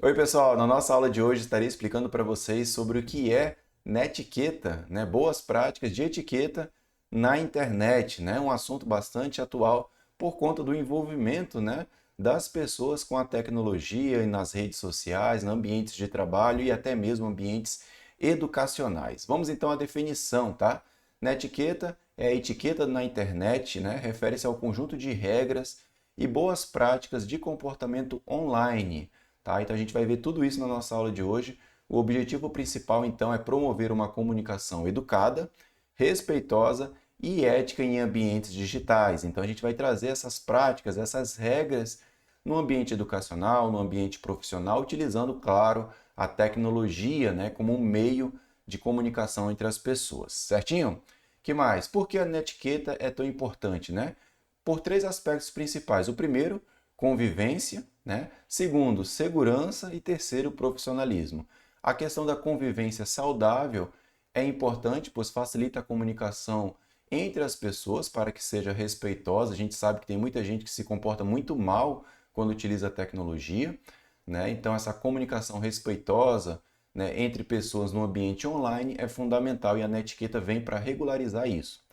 Oi, pessoal! Na nossa aula de hoje estarei explicando para vocês sobre o que é netiqueta, né? Boas práticas de etiqueta na internet, né? Um assunto bastante atual por conta do envolvimento, né, das pessoas com a tecnologia e nas redes sociais, em ambientes de trabalho e até mesmo ambientes educacionais. Vamos então à definição, tá? Netiqueta é etiqueta na internet, né? Refere-se ao conjunto de regras e boas práticas de comportamento online. Tá? Então a gente vai ver tudo isso na nossa aula de hoje. O objetivo principal, então, é promover uma comunicação educada, respeitosa e ética em ambientes digitais. Então a gente vai trazer essas práticas, essas regras no ambiente educacional, no ambiente profissional, utilizando, claro, a tecnologia, né, como um meio de comunicação entre as pessoas. Certinho? Que mais? Por que a netiqueta é tão importante, né? Por três aspectos principais. O primeiro, convivência, né? Segundo, segurança e terceiro, profissionalismo. A questão da convivência saudável é importante, pois facilita a comunicação entre as pessoas para que seja respeitosa. A gente sabe que tem muita gente que se comporta muito mal quando utiliza a tecnologia, né? Então essa comunicação respeitosa, né, entre pessoas no ambiente online é fundamental e a netiqueta vem para regularizar isso.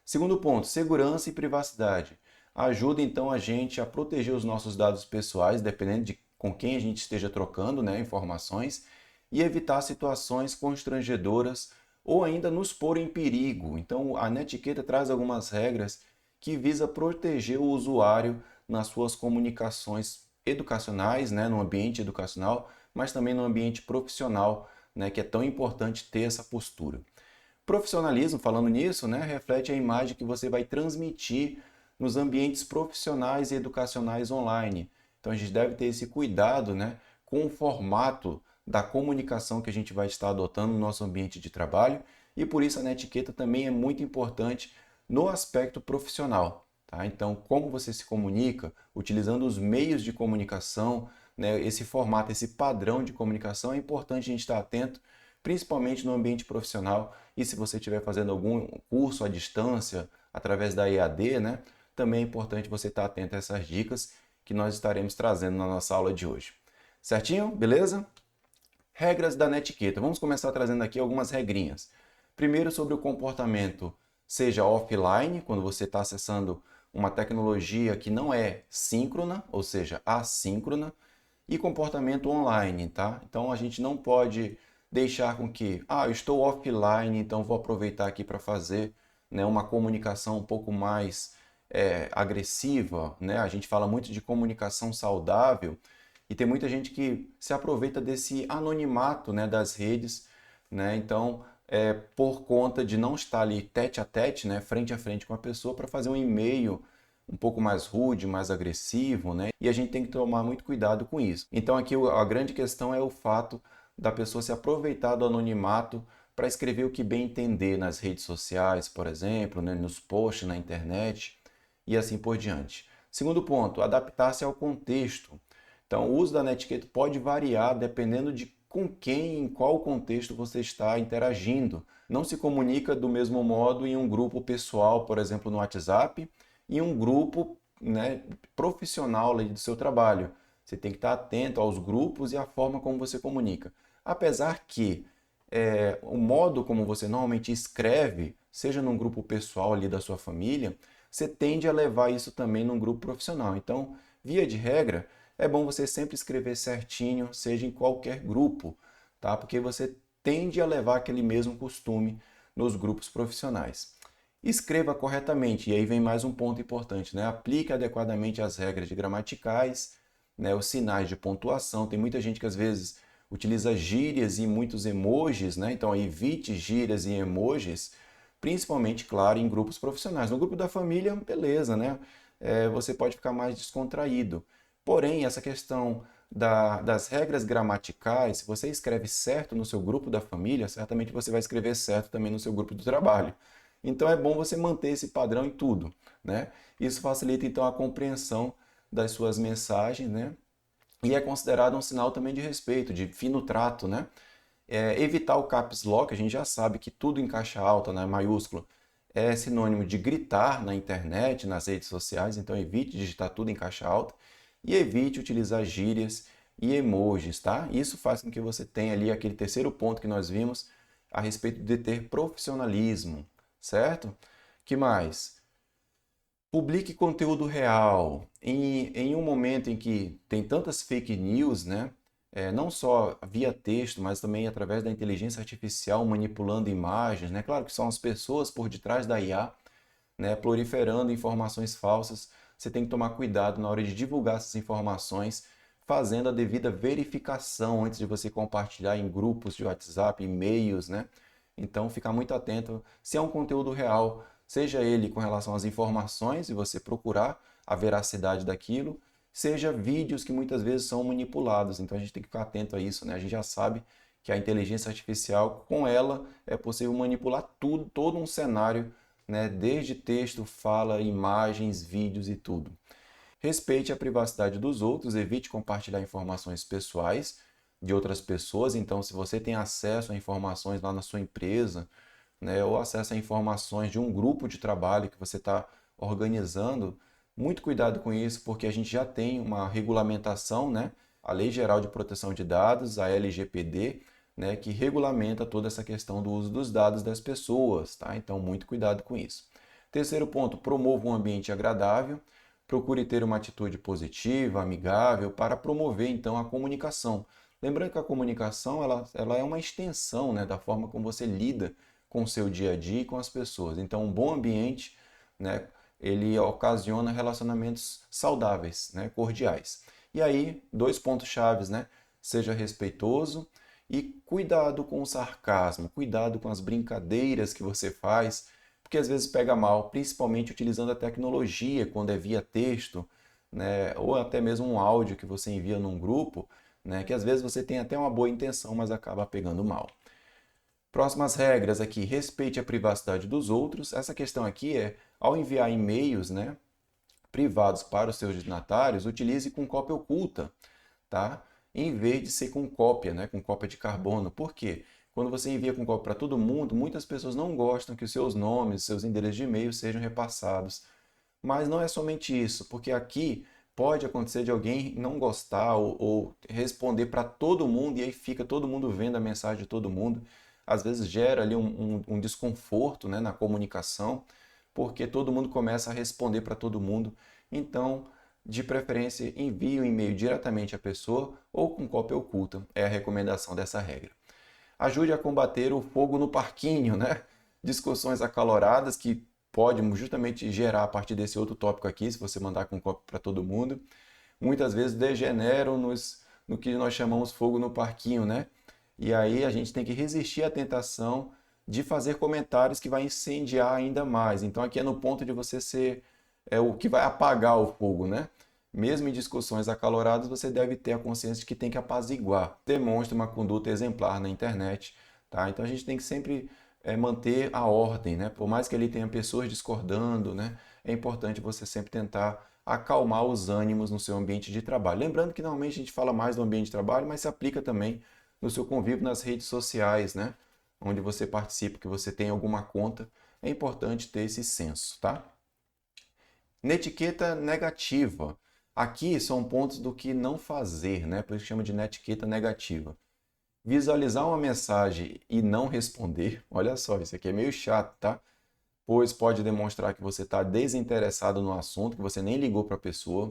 Segundo ponto, segurança e privacidade. Ajuda então a gente a proteger os nossos dados pessoais, dependendo de com quem a gente esteja trocando, né, informações, e evitar situações constrangedoras ou ainda nos pôr em perigo. Então, a netiqueta traz algumas regras que visa proteger o usuário nas suas comunicações educacionais, né, no ambiente educacional, mas também no ambiente profissional, né, que é tão importante ter essa postura. Profissionalismo, falando nisso, né, reflete a imagem que você vai transmitir nos ambientes profissionais e educacionais online. Então a gente deve ter esse cuidado, né, com o formato da comunicação que a gente vai estar adotando no nosso ambiente de trabalho e por isso a netiqueta também é muito importante no aspecto profissional. Tá? Então, como você se comunica, utilizando os meios de comunicação, né, esse formato, esse padrão de comunicação, é importante a gente estar atento, principalmente no ambiente profissional. E se você estiver fazendo algum curso à distância, através da EAD, né, também é importante você estar atento a essas dicas que nós estaremos trazendo na nossa aula de hoje. Certinho? Beleza? Regras da netiqueta. Vamos começar trazendo aqui algumas regrinhas. Primeiro, sobre o comportamento, seja offline, quando você está acessando uma tecnologia que não é síncrona, ou seja, assíncrona, e comportamento online, tá? Então a gente não pode deixar com que, eu estou offline, então vou aproveitar aqui para fazer, né, uma comunicação um pouco mais agressiva, né? A gente fala muito de comunicação saudável e tem muita gente que se aproveita desse anonimato, né, das redes, né? Então, por conta de não estar ali tete a tete, né, frente a frente com a pessoa, para fazer um e-mail um pouco mais rude, mais agressivo, né? E a gente tem que tomar muito cuidado com isso. Então aqui a grande questão é o fato da pessoa se aproveitar do anonimato para escrever o que bem entender nas redes sociais, por exemplo, né, nos posts na internet e assim por diante. Segundo ponto, adaptar-se ao contexto. Então, o uso da netiqueta pode variar dependendo de com quem, em qual contexto você está interagindo. Não se comunica do mesmo modo em um grupo pessoal, por exemplo, no WhatsApp, e um grupo, né, profissional ali do seu trabalho. Você tem que estar atento aos grupos e à forma como você comunica. Apesar que o modo como você normalmente escreve, seja num grupo pessoal ali da sua família, você tende a levar isso também num grupo profissional. Então, via de regra, é bom você sempre escrever certinho, seja em qualquer grupo, tá? Porque você tende a levar aquele mesmo costume nos grupos profissionais. Escreva corretamente, e aí vem mais um ponto importante, né? Aplique adequadamente as regras de gramaticais, né? Os sinais de pontuação. Tem muita gente que às vezes utiliza gírias e muitos emojis, né? Então evite gírias e emojis, principalmente, claro, em grupos profissionais. No grupo da família, beleza, né? Você pode ficar mais descontraído. Porém, essa questão das regras gramaticais, se você escreve certo no seu grupo da família, certamente você vai escrever certo também no seu grupo do trabalho. Então é bom você manter esse padrão em tudo, né? Isso facilita então a compreensão das suas mensagens, né? E é considerado um sinal também de respeito, de fino trato, né? Evitar o caps lock, a gente já sabe que tudo em caixa alta, né, maiúsculo, é sinônimo de gritar na internet, nas redes sociais, então evite digitar tudo em caixa alta e evite utilizar gírias e emojis, tá? Isso faz com que você tenha ali aquele terceiro ponto que nós vimos a respeito de ter profissionalismo, certo? Que mais? Publique conteúdo real. Em um momento em que tem tantas fake news, né? Não só via texto, mas também através da inteligência artificial manipulando imagens, né? Claro que são as pessoas por detrás da IA, né, proliferando informações falsas. Você tem que tomar cuidado na hora de divulgar essas informações, fazendo a devida verificação antes de você compartilhar em grupos de WhatsApp, e-mails, né? Então, ficar muito atento se é um conteúdo real, seja ele com relação às informações e você procurar a veracidade daquilo, seja vídeos que muitas vezes são manipulados. Então, a gente tem que ficar atento a isso, né? A gente já sabe que a inteligência artificial, com ela, é possível manipular tudo, todo um cenário, né? Desde texto, fala, imagens, vídeos e tudo. Respeite a privacidade dos outros, evite compartilhar informações pessoais de outras pessoas. Então, se você tem acesso a informações lá na sua empresa, né, ou acesso a informações de um grupo de trabalho que você está organizando, muito cuidado com isso, porque a gente já tem uma regulamentação, né, a Lei Geral de Proteção de Dados, a LGPD, né, que regulamenta toda essa questão do uso dos dados das pessoas, tá? Então, muito cuidado com isso. Terceiro ponto, promova um ambiente agradável. Procure ter uma atitude positiva, amigável, para promover então a comunicação. Lembrando que a comunicação ela é uma extensão, né, da forma como você lida com o seu dia a dia e com as pessoas. Então, um bom ambiente, né, ele ocasiona relacionamentos saudáveis, né, cordiais. E aí, dois pontos chaves, né? Seja respeitoso e cuidado com o sarcasmo, cuidado com as brincadeiras que você faz, porque às vezes pega mal, principalmente utilizando a tecnologia, quando é via texto, né, ou até mesmo um áudio que você envia num grupo, né, que às vezes você tem até uma boa intenção, mas acaba pegando mal. Próximas regras aqui, respeite a privacidade dos outros. Essa questão aqui é, ao enviar e-mails, né, privados para os seus destinatários, utilize com cópia oculta, tá? Em vez de ser com cópia, né, com cópia de carbono. Por quê? Quando você envia com cópia para todo mundo, muitas pessoas não gostam que os seus nomes, seus endereços de e-mail sejam repassados. Mas não é somente isso, porque aqui pode acontecer de alguém não gostar ou responder para todo mundo e aí fica todo mundo vendo a mensagem de todo mundo. Às vezes gera ali um desconforto, né, na comunicação, porque todo mundo começa a responder para todo mundo. Então, de preferência, envie o e-mail diretamente à pessoa ou com cópia oculta. É a recomendação dessa regra. Ajude a combater o fogo no parquinho, né? Discussões acaloradas que podem justamente gerar a partir desse outro tópico aqui, se você mandar com cópia para todo mundo, muitas vezes degeneram no que nós chamamos fogo no parquinho, né? E aí a gente tem que resistir à tentação de fazer comentários que vai incendiar ainda mais. Então aqui é no ponto de você ser o que vai apagar o fogo, né? Mesmo em discussões acaloradas, você deve ter a consciência de que tem que apaziguar. Demonstre uma conduta exemplar na internet, tá? Então a gente tem que sempre manter a ordem, né? Por mais que ele tenha pessoas discordando, né? É importante você sempre tentar acalmar os ânimos no seu ambiente de trabalho. Lembrando que normalmente a gente fala mais do ambiente de trabalho, mas se aplica também no seu convívio nas redes sociais, né? Onde você participa, que você tem alguma conta, é importante ter esse senso, tá? Netiqueta negativa. Aqui são pontos do que não fazer, né? Por isso que chama de netiqueta negativa. Visualizar uma mensagem e não responder, olha só, isso aqui é meio chato, tá? Pois pode demonstrar que você está desinteressado no assunto, que você nem ligou para a pessoa,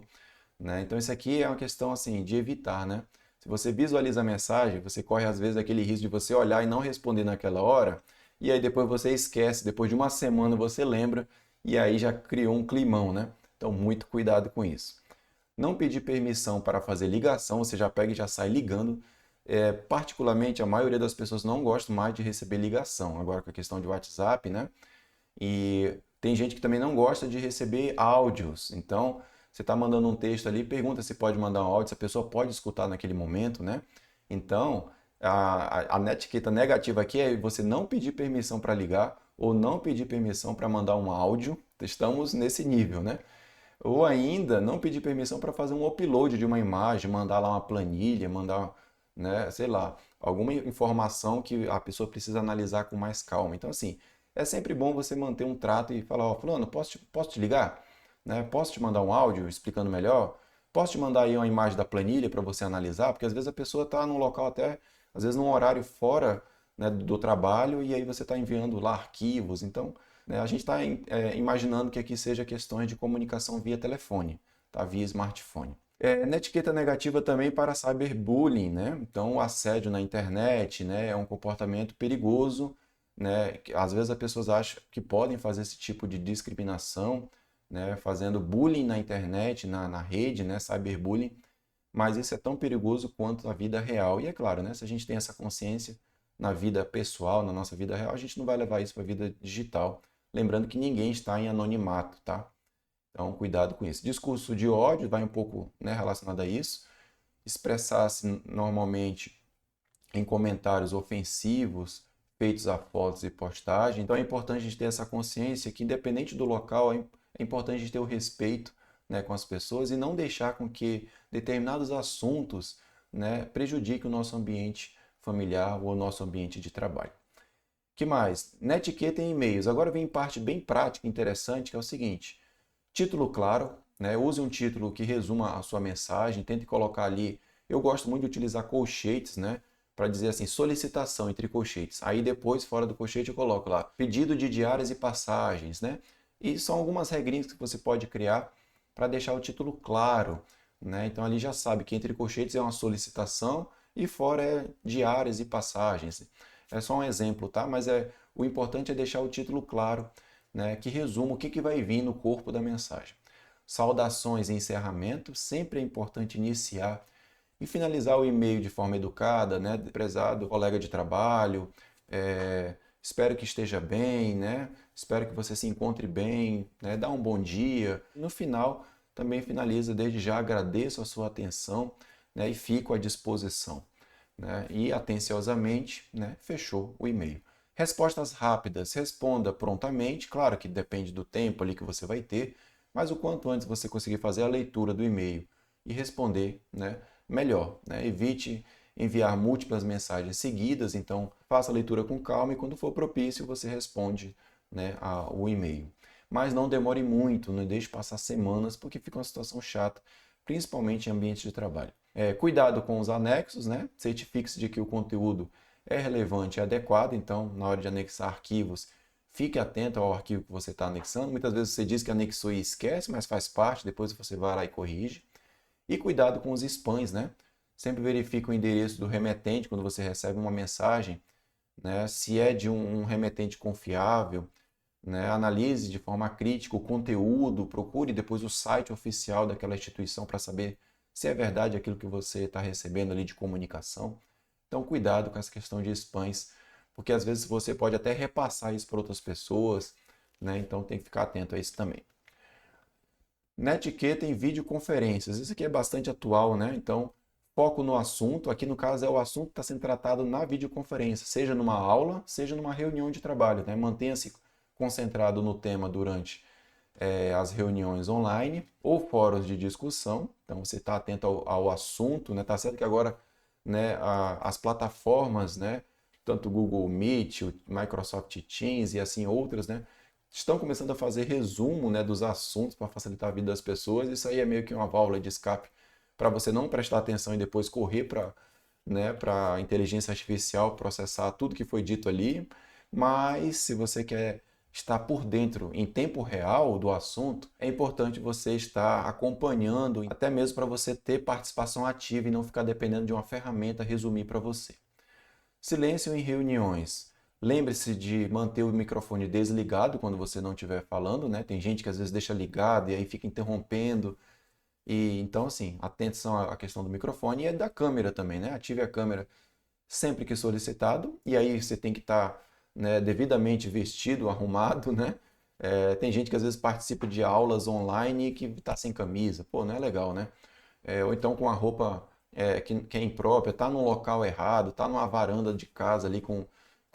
né? Então isso aqui é uma questão assim de evitar, né? Se você visualiza a mensagem, você corre às vezes aquele risco de você olhar e não responder naquela hora, e aí depois você esquece, depois de uma semana você lembra, e aí já criou um climão, né? Então muito cuidado com isso. Não pedir permissão para fazer ligação, você já pega e já sai ligando. Particularmente, a maioria das pessoas não gosta mais de receber ligação. Agora com a questão de WhatsApp, né? E tem gente que também não gosta de receber áudios. Então, você está mandando um texto ali, pergunta se pode mandar um áudio, se a pessoa pode escutar naquele momento, né? Então, a etiqueta negativa aqui é você não pedir permissão para ligar ou não pedir permissão para mandar um áudio. Estamos nesse nível, né? Ou ainda não pedir permissão para fazer um upload de uma imagem, mandar lá uma planilha, mandar, né, sei lá, alguma informação que a pessoa precisa analisar com mais calma. Então, assim, é sempre bom você manter um trato e falar, ó, fulano, posso te ligar? Né? Posso te mandar um áudio explicando melhor? Posso te mandar aí uma imagem da planilha para você analisar? Porque às vezes a pessoa está num local até, às vezes num horário fora, né, do trabalho e aí você está enviando lá arquivos. Então, né, a gente está imaginando que aqui seja questões de comunicação via telefone, tá? Via smartphone. Na etiqueta negativa também para cyberbullying, né? Então, o assédio na internet, né, é um comportamento perigoso, né? Às vezes as pessoas acham que podem fazer esse tipo de discriminação, né, fazendo bullying na internet, na rede, né, cyberbullying, mas isso é tão perigoso quanto a vida real. E é claro, né, se a gente tem essa consciência na vida pessoal, na nossa vida real, a gente não vai levar isso para a vida digital. Lembrando que ninguém está em anonimato, tá? Então, cuidado com isso. Discurso de ódio vai um pouco, né, relacionado a isso. Expressar-se normalmente em comentários ofensivos feitos a fotos e postagem. Então, é importante a gente ter essa consciência que, independente do local, é importante a gente ter o respeito, né, com as pessoas e não deixar com que determinados assuntos, né, prejudiquem o nosso ambiente familiar ou o nosso ambiente de trabalho. Que mais? Na etiqueta em e-mails. Agora vem parte bem prática e interessante, que é o seguinte: título claro, né? Use um título que resuma a sua mensagem, tente colocar ali. Eu gosto muito de utilizar colchetes, né? Para dizer assim, solicitação entre colchetes. Aí depois, fora do colchete, eu coloco lá, pedido de diárias e passagens, né? E são algumas regrinhas que você pode criar para deixar o título claro, né? Então ali já sabe que entre colchetes é uma solicitação e fora é diárias e passagens. É só um exemplo, tá? Mas o importante é deixar o título claro, né, que resuma o que vai vir no corpo da mensagem. Saudações e encerramento, sempre é importante iniciar e finalizar o e-mail de forma educada, né, prezado colega de trabalho, espero que esteja bem, né, espero que você se encontre bem, né, dá um bom dia. No final, também finaliza, desde já agradeço a sua atenção, né, e fico à disposição. Né, e atenciosamente, né, fechou o e-mail. Respostas rápidas, responda prontamente, claro que depende do tempo ali que você vai ter, mas o quanto antes você conseguir fazer a leitura do e-mail e responder, né, melhor. Né? Evite enviar múltiplas mensagens seguidas, então faça a leitura com calma e quando for propício você responde, né, o e-mail. Mas não demore muito, não deixe passar semanas, porque fica uma situação chata, principalmente em ambiente de trabalho. Cuidado com os anexos, né? Certifique-se de que o conteúdo é relevante e adequado, então, na hora de anexar arquivos, fique atento ao arquivo que você está anexando. Muitas vezes você diz que anexou e esquece, mas faz parte, depois você vai lá e corrige. E cuidado com os spams, né? Sempre verifique o endereço do remetente quando você recebe uma mensagem, né? Se é de um remetente confiável, né? Analise de forma crítica o conteúdo, procure depois o site oficial daquela instituição para saber se é verdade aquilo que você está recebendo ali de comunicação. Então, cuidado com essa questão de spams, porque às vezes você pode até repassar isso para outras pessoas, né? Então tem que ficar atento a isso também. Na etiqueta em videoconferências, isso aqui é bastante atual, né? Então, foco no assunto, aqui no caso é o assunto que está sendo tratado na videoconferência, seja numa aula, seja numa reunião de trabalho, né? Mantenha-se concentrado no tema durante as reuniões online ou fóruns de discussão. Então você está atento ao assunto, né? Tá certo que agora, né, as plataformas, né, tanto o Google Meet, o Microsoft Teams e assim outras, né, estão começando a fazer resumo, né, dos assuntos para facilitar a vida das pessoas. Isso aí é meio que uma válvula de escape para você não prestar atenção e depois correr para, né, para a inteligência artificial processar tudo que foi dito ali. Mas se você quer estar por dentro em tempo real do assunto, é importante você estar acompanhando, até mesmo para você ter participação ativa e não ficar dependendo de uma ferramenta resumir para você. Silêncio em reuniões. Lembre-se de manter o microfone desligado quando você não estiver falando, né? Tem gente que às vezes deixa ligado e aí fica interrompendo. E então, assim, atenção à questão do microfone e da câmera também, né? Ative a câmera sempre que solicitado, e aí você tem que estar, né, devidamente vestido, arrumado, né? Tem gente que às vezes participa de aulas online que está sem camisa, pô, não é legal, né? Ou então com a roupa que é imprópria, tá num local errado, tá numa varanda de casa ali com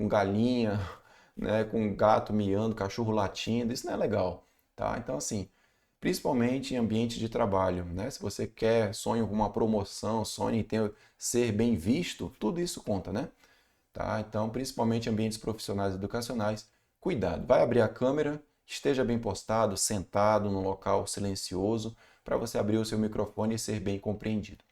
galinha, né, com gato miando, cachorro latindo, isso não é legal, tá? Então assim, principalmente em ambiente de trabalho, né? Se você quer, sonha com uma promoção, sonha em ser bem visto, tudo isso conta, né? Tá? Então, principalmente em ambientes profissionais e educacionais, cuidado. Vai abrir a câmera, esteja bem postado, sentado num local silencioso, para você abrir o seu microfone e ser bem compreendido.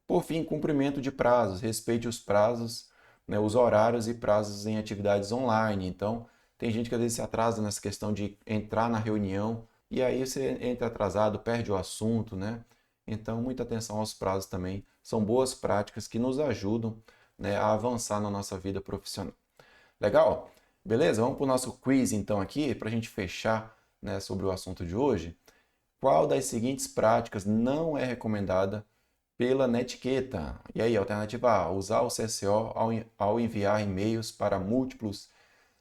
Por fim, cumprimento de prazos, respeite os prazos, né, os horários e prazos em atividades online. Então, tem gente que às vezes se atrasa nessa questão de entrar na reunião e aí você entra atrasado, perde o assunto, né? Então, muita atenção aos prazos também. São boas práticas que nos ajudam, né, a avançar na nossa vida profissional. Legal? Beleza? Vamos para o nosso quiz então aqui, para a gente fechar, né, sobre o assunto de hoje. Qual das seguintes práticas não é recomendada pela Netiqueta? E aí, alternativa A, usar o CCO ao enviar e-mails para múltiplos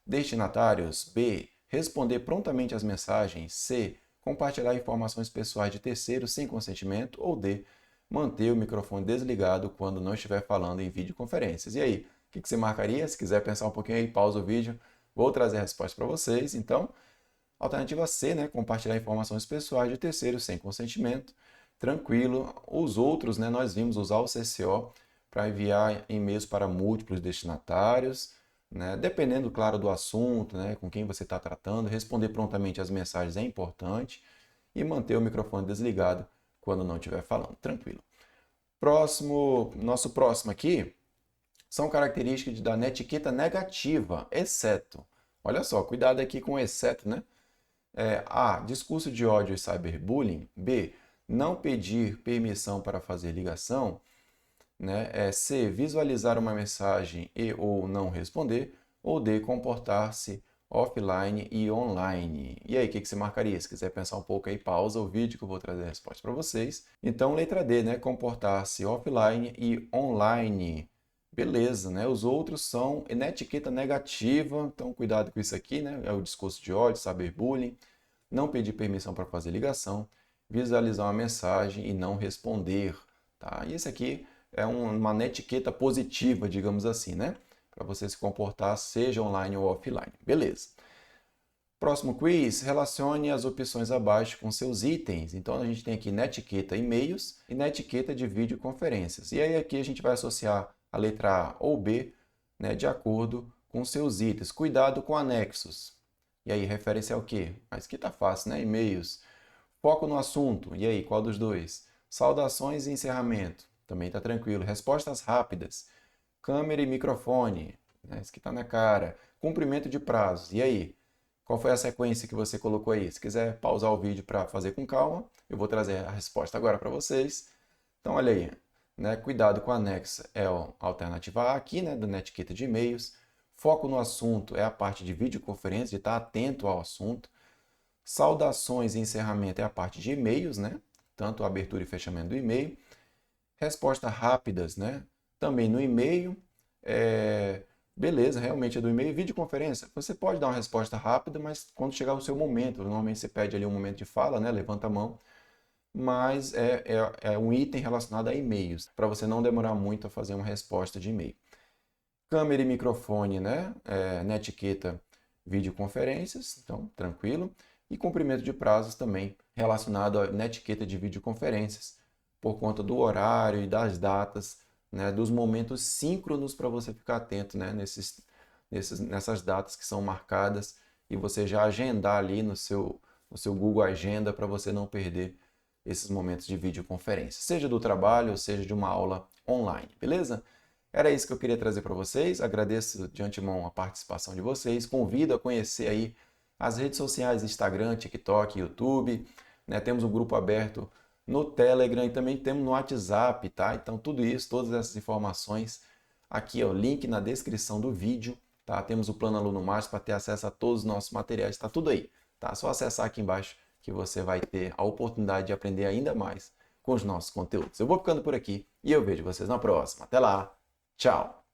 destinatários. B, responder prontamente às mensagens. C, compartilhar informações pessoais de terceiros sem consentimento. Ou D, manter o microfone desligado quando não estiver falando em videoconferências. E aí, o que você marcaria? Se quiser pensar um pouquinho aí, pausa o vídeo. Vou trazer a resposta para vocês. Então, alternativa C, né? Compartilhar informações pessoais de terceiros sem consentimento. Tranquilo. Os outros, né? Nós vimos usar o CCO para enviar e-mails para múltiplos destinatários, né? Dependendo, claro, do assunto, né? Com quem você está tratando. Responder prontamente às mensagens é importante. E manter o microfone desligado quando não estiver falando. Tranquilo. Nosso próximo aqui são características da netiqueta negativa, exceto. Olha só, cuidado aqui com o exceto, né? A. Discurso de ódio e cyberbullying. B. Não pedir permissão para fazer ligação. Né? C. Visualizar uma mensagem e ou não responder. Ou D. Comportar-se offline e online. E aí, o que você marcaria? Se quiser pensar um pouco aí, pausa o vídeo que eu vou trazer a resposta para vocês. Então, letra D, né? Comportar-se offline e online. Beleza, né? Os outros são etiqueta negativa, então cuidado com isso aqui, né? É o discurso de ódio, cyberbullying, não pedir permissão para fazer ligação, visualizar uma mensagem e não responder, tá? E esse aqui é uma netiqueta positiva, digamos assim, né? Para você se comportar, seja online ou offline. Beleza. Próximo quiz, relacione as opções abaixo com seus itens. Então, a gente tem aqui netiqueta e-mails e netiqueta de videoconferências. E aí aqui a gente vai associar a letra A ou B, né, de acordo com seus itens. Cuidado com anexos. E aí, refere-se ao quê? Mas aqui tá fácil, né? E-mails. Foco no assunto. E aí, qual dos dois? Saudações e encerramento. Também tá tranquilo. Respostas rápidas. Câmera e microfone. Né? Isso aqui tá na cara. Cumprimento de prazos. E aí? Qual foi a sequência que você colocou aí? Se quiser pausar o vídeo para fazer com calma, eu vou trazer a resposta agora para vocês. Então, olha aí, né? Cuidado com o anexo é a alternativa A aqui, né? Da etiqueta de e-mails. Foco no assunto é a parte de videoconferência, de estar atento ao assunto. Saudações e encerramento é a parte de e-mails, né? Tanto a abertura e fechamento do e-mail. Respostas rápidas, né? Também no e-mail. Beleza, realmente é do e-mail. Videoconferência, você pode dar uma resposta rápida, mas quando chegar o seu momento, normalmente você pede ali um momento de fala, né? Levanta a mão, mas é um item relacionado a e-mails, para você não demorar muito a fazer uma resposta de e-mail. Câmera e microfone, né? Na etiqueta videoconferências, então tranquilo. E cumprimento de prazos também relacionado à etiqueta de videoconferências, por conta do horário e das datas, né, dos momentos síncronos para você ficar atento, né, nessas datas que são marcadas e você já agendar ali no seu Google Agenda para você não perder esses momentos de videoconferência, seja do trabalho ou seja de uma aula online, beleza? Era isso que eu queria trazer para vocês, agradeço de antemão a participação de vocês, convido a conhecer aí as redes sociais, Instagram, TikTok, YouTube, né, temos um grupo aberto no Telegram e também temos no WhatsApp, tá? Então tudo isso, todas essas informações aqui, ó, link na descrição do vídeo, tá? Temos o Plano Aluno Mais para ter acesso a todos os nossos materiais, tá tudo aí, tá? Só acessar aqui embaixo que você vai ter a oportunidade de aprender ainda mais com os nossos conteúdos. Eu vou ficando por aqui e eu vejo vocês na próxima. Até lá, tchau!